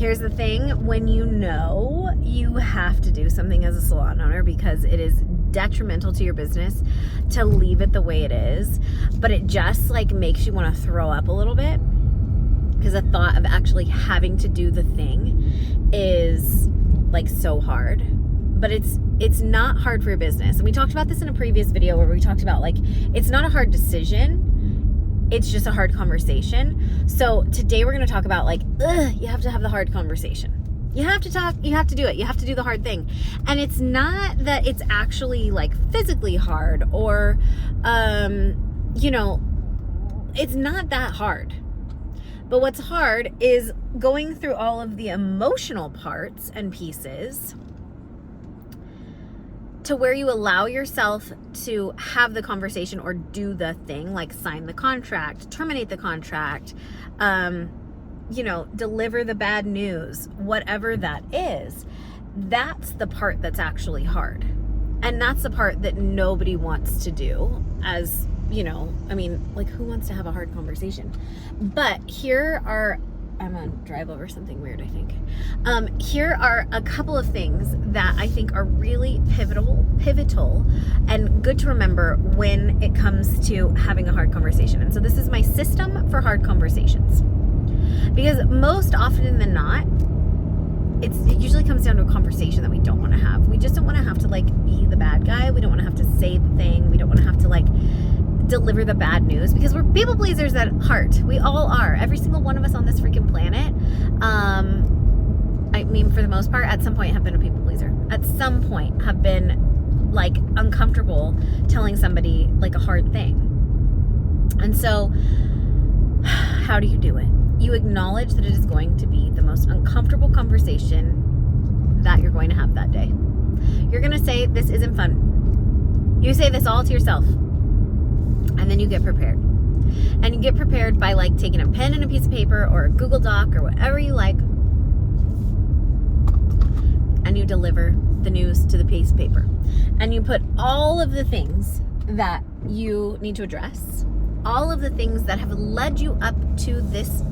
here's the thing, when you know you have to do something as a salon owner because it is detrimental to your business to leave it the way it is, but it just like makes you want to throw up a little bit because the thought of actually having to do the thing is like so hard. But it's not hard for your business. And we talked about this in a previous video where we talked about like, it's not a hard decision, it's just a hard conversation. So today we're going to talk about like, you have to have the hard conversation. You have to talk, you have to do it, you have to do the hard thing. And it's not that it's actually like physically hard or, you know, it's not that hard. But what's hard is going through all of the emotional parts and pieces to where you allow yourself to have the conversation or do the thing, like sign the contract, terminate the contract, you know, deliver the bad news, whatever that is. That's the part that's actually hard. And that's the part that nobody wants to do, as, you know, I mean, like, who wants to have a hard conversation? But here are, I'm gonna drive over something weird, I think. Here are a couple of things that I think are really pivotal, and good to remember when it comes to having a hard conversation. And so this is my system for hard conversations. Because most often than not, it usually comes down to a conversation that we don't want to have. We just don't want to have to like be the bad guy. We don't want to have to say the thing. We don't want to have to like deliver the bad news, because we're people pleasers at heart. We all are. Every single one of us on this freaking planet. I mean, for the most part, at some point have been a people pleaser. At some point have been like uncomfortable telling somebody like a hard thing. And so how do you do it? You acknowledge that it is going to be the most uncomfortable conversation that you're going to have that day. You're going to say, this isn't fun. You say this all to yourself. And then you get prepared. And you get prepared by like taking a pen and a piece of paper or a Google Doc or whatever you like. And you deliver the news to the piece of paper. And you put all of the things that you need to address, all of the things that have led you up to this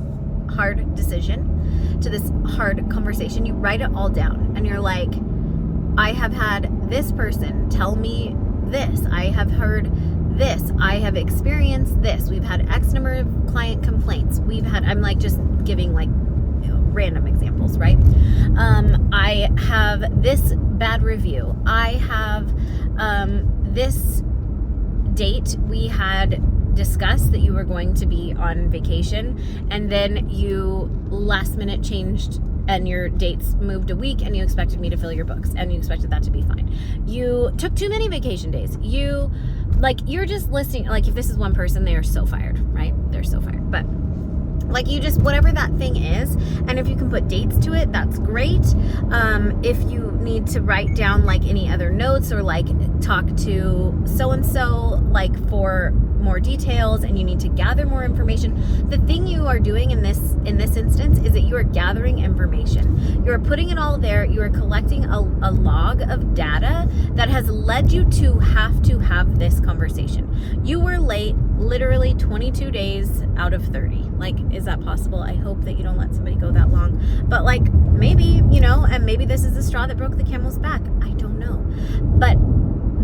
hard decision, to this hard conversation. You write it all down and you're like, I have had this person tell me this. I have heard this. I have experienced this. We've had X number of client complaints. I'm like just giving like, you know, random examples, right? I have this bad review. I have this date we had discussed that you were going to be on vacation, and then you last minute changed and your dates moved a week, and you expected me to fill your books, and you expected that to be fine. You took too many vacation days. You're just listing, like, if this is one person, they are so fired, right? They're so fired. But like, you just, whatever that thing is, and if you can put dates to it, that's great. If you need to write down like any other notes or like talk to so-and-so like for more details, and you need to gather more information, the thing you are doing in this instance is that you are gathering information. You are putting it all there. You are collecting a log of data that has led you to have this conversation. You were late literally 22 days out of 30. Like, is that possible? I hope that you don't let somebody go that long. But like, maybe, you know, and maybe this is the straw that broke the camel's back. I don't know. But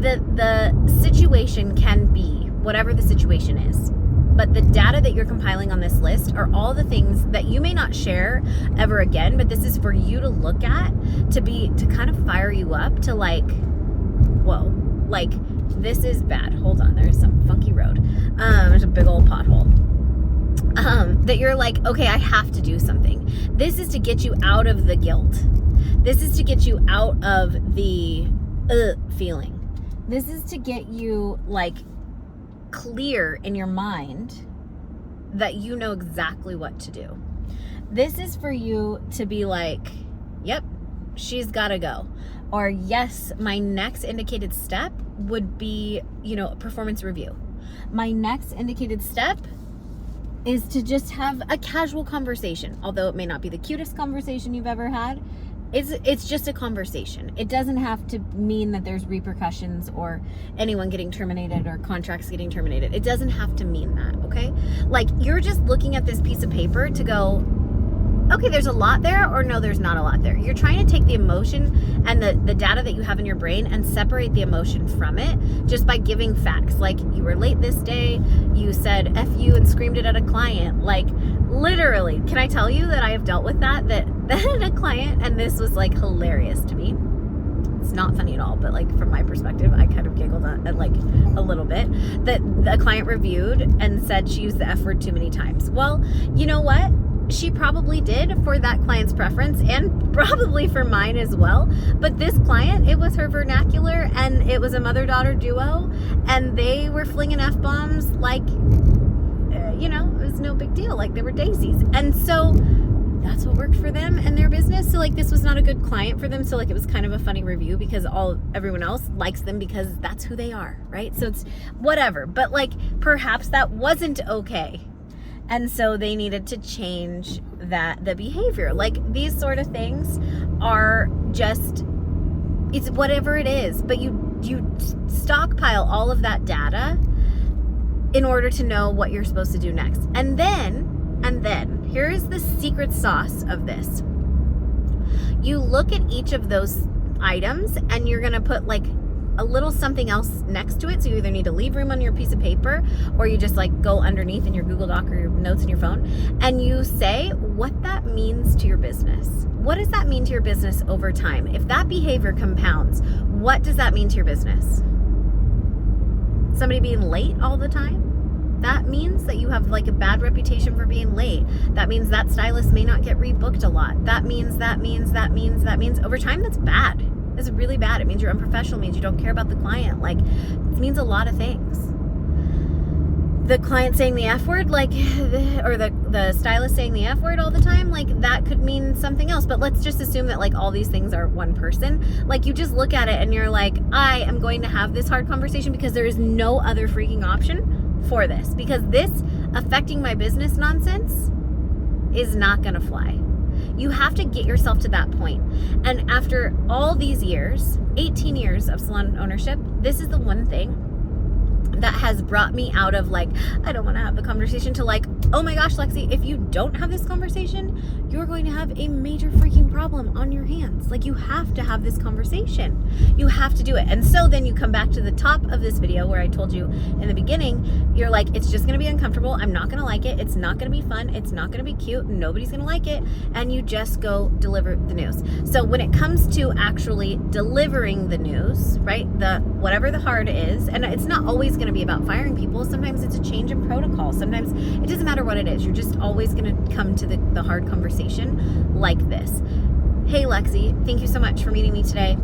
the situation can be whatever the situation is. But the data that you're compiling on this list are all the things that you may not share ever again, but this is for you to look at, to kind of fire you up to like, whoa, like, this is bad. Hold on, there's some funky road. There's a big old pothole. That you're like, okay, I have to do something. This is to get you out of the guilt. This is to get you out of the feeling. This is to get you like clear in your mind that you know exactly what to do. This is for you to be like, yep, she's gotta go. Or yes, my next indicated step would be, you know, a performance review. My next indicated step is to just have a casual conversation. Although it may not be the cutest conversation you've ever had, it's just a conversation. It doesn't have to mean that there's repercussions or anyone getting terminated or contracts getting terminated. It doesn't have to mean that, okay? Like, you're just looking at this piece of paper to go, okay, there's a lot there, or no, there's not a lot there. You're trying to take the emotion and the data that you have in your brain and separate the emotion from it just by giving facts. Like, you were late this day, you said F you and screamed it at a client. Like, literally, can I tell you that I have dealt with that a client, and this was like hilarious to me. It's not funny at all, but like from my perspective, I kind of giggled at like a little bit, that the client reviewed and said she used the F word too many times. Well, you know what? She probably did for that client's preference, and probably for mine as well. But this client, it was her vernacular, and it was a mother-daughter duo, and they were flinging F-bombs like, it was no big deal. Like, they were daisies. And so that's what worked for them and their business. So like, this was not a good client for them. So like, it was kind of a funny review because everyone else likes them because that's who they are, right? So it's whatever. But like, perhaps that wasn't okay. And so they needed to change the behavior. Like, these sort of things are just, it's whatever it is, but you stockpile all of that data in order to know what you're supposed to do next. And then here is the secret sauce of this. You look at each of those items and you're gonna put like a little something else next to it. So you either need to leave room on your piece of paper, or you just like go underneath in your Google Doc or your notes in your phone, and you say what that means to your business. What does that mean to your business over time? If that behavior compounds, what does that mean to your business? Somebody being late all the time? That means that you have like a bad reputation for being late. That means that stylist may not get rebooked a lot. That means over time, that's bad. It's really bad. It means you're unprofessional. It means you don't care about the client. Like, it means a lot of things. The client saying the F word, like, or the stylist saying the F word all the time, like, that could mean something else. But let's just assume that like all these things are one person. Like, you just look at it and you're like, I am going to have this hard conversation because there is no other freaking option for this, because this affecting my business nonsense is not going to fly. You have to get yourself to that point. And after all these years, 18 years of salon ownership, this is the one thing that has brought me out of like, I don't want to have the conversation, to like, oh my gosh, Lexi, if you don't have this conversation, you're going to have a major freaking problem on your hands. Like, you have to have this conversation. You have to do it. And so then you come back to the top of this video where I told you in the beginning, you're like, it's just going to be uncomfortable. I'm not going to like it. It's not going to be fun. It's not going to be cute. Nobody's going to like it. And you just go deliver the news. So when it comes to actually delivering the news, right? Whatever the hard is, and it's not always going to be about firing people. Sometimes it's a change in protocol. Sometimes it doesn't matter what it is. You're just always going to come to the hard conversation like this. Hey, Lexi, thank you so much for meeting me today.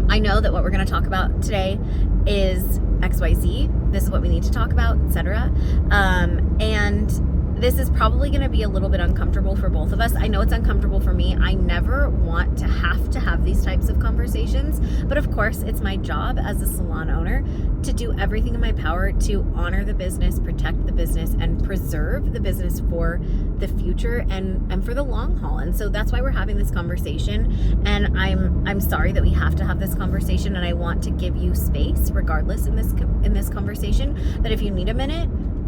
I know that what we're going to talk about today is XYZ. This is what we need to talk about, etc. And this is probably going to be a little bit uncomfortable for both of us. I know it's uncomfortable for me. I never want to have these types of conversations, but of course it's my job as a salon owner to do everything in my power to honor the business, protect the business, and preserve the business for the future and for the long haul. And so that's why we're having this conversation. And I'm sorry that we have to have this conversation, and I want to give you space regardless in this conversation, that if you need a minute,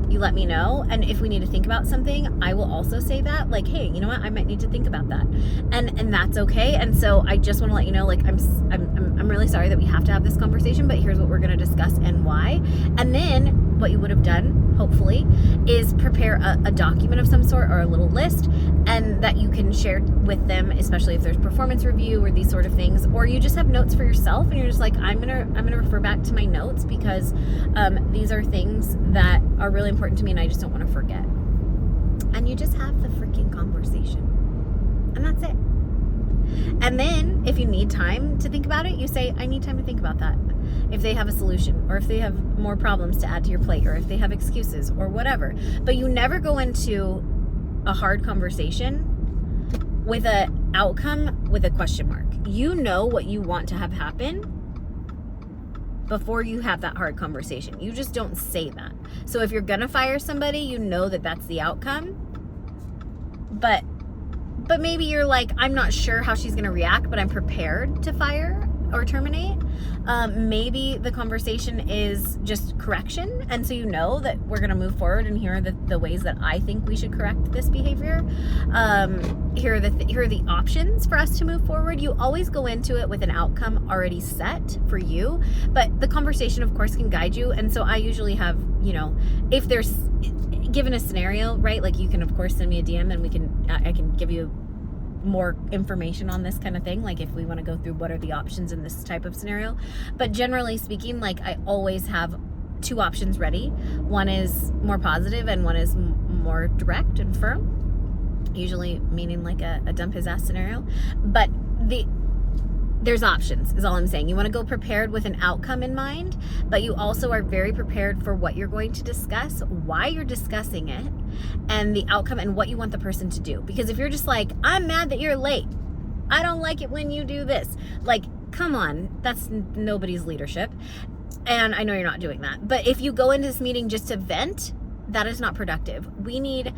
you let me know. And if we need to think about something, I will also say that, like, hey, you know what, I might need to think about that, and that's okay. And so I just want to let you know, like, I'm really sorry that we have to have this conversation, but here's what we're going to discuss and why. And then what you would have done, hopefully, is prepare a document of some sort or a little list, and that you can share with them, especially if there's performance review or these sort of things, or you just have notes for yourself and you're just like, I'm gonna refer back to my notes because these are things that are really important to me and I just don't want to forget. And you just have the freaking conversation, and that's it. And then if you need time to think about it, you say, I need time to think about that. If they have a solution, or if they have more problems to add to your plate, or if they have excuses or whatever. But you never go into a hard conversation with an outcome with a question mark. You know what you want to have happen before you have that hard conversation. You just don't say that. So if you're gonna fire somebody, you know that that's the outcome. But maybe you're like, I'm not sure how she's gonna react, but I'm prepared to fire or terminate. Maybe the conversation is just correction, and so you know that we're going to move forward, and here are the ways that I think we should correct this behavior. Here are the options for us to move forward. You always go into it with an outcome already set for you, but the conversation, of course, can guide you. And so I usually have, if there's given a scenario, right? Like, you can, of course, send me a DM, and I can give you more information on this kind of thing, like if we want to go through what are the options in this type of scenario. But generally speaking, like, I always have two options ready. One is more positive and one is more direct and firm, usually meaning like a dump his ass scenario. But there's options is all I'm saying. You want to go prepared with an outcome in mind, but you also are very prepared for what you're going to discuss, why you're discussing it, and the outcome and what you want the person to do. Because if you're just like, I'm mad that you're late, I don't like it when you do this, like, come on, that's nobody's leadership. And I know you're not doing that. But if you go into this meeting just to vent, that is not productive. We need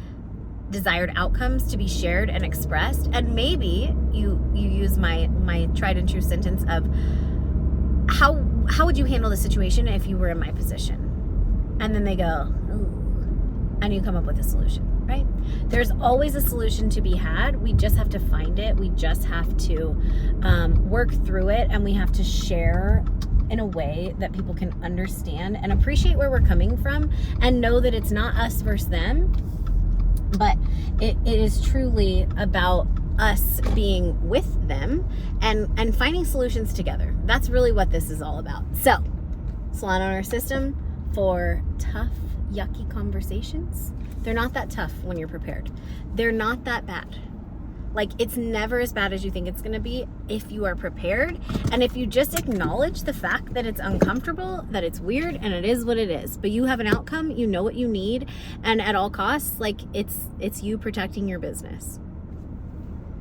desired outcomes to be shared and expressed. And maybe you use my tried and true sentence of how would you handle the situation if you were in my position? And then they go, ooh, and you come up with a solution, right? There's always a solution to be had. We just have to find it. We just have to work through it, and we have to share in a way that people can understand and appreciate where we're coming from, and know that it's not us versus them, but it is truly about us being with them and finding solutions together. That's really what this is all about. So, salon owner system for tough, yucky conversations. They're not that tough when you're prepared. They're not that bad. Like, it's never as bad as you think it's going to be if you are prepared, and if you just acknowledge the fact that it's uncomfortable, that it's weird, and it is what it is. But you have an outcome, you know what you need, and at all costs, like, it's you protecting your business.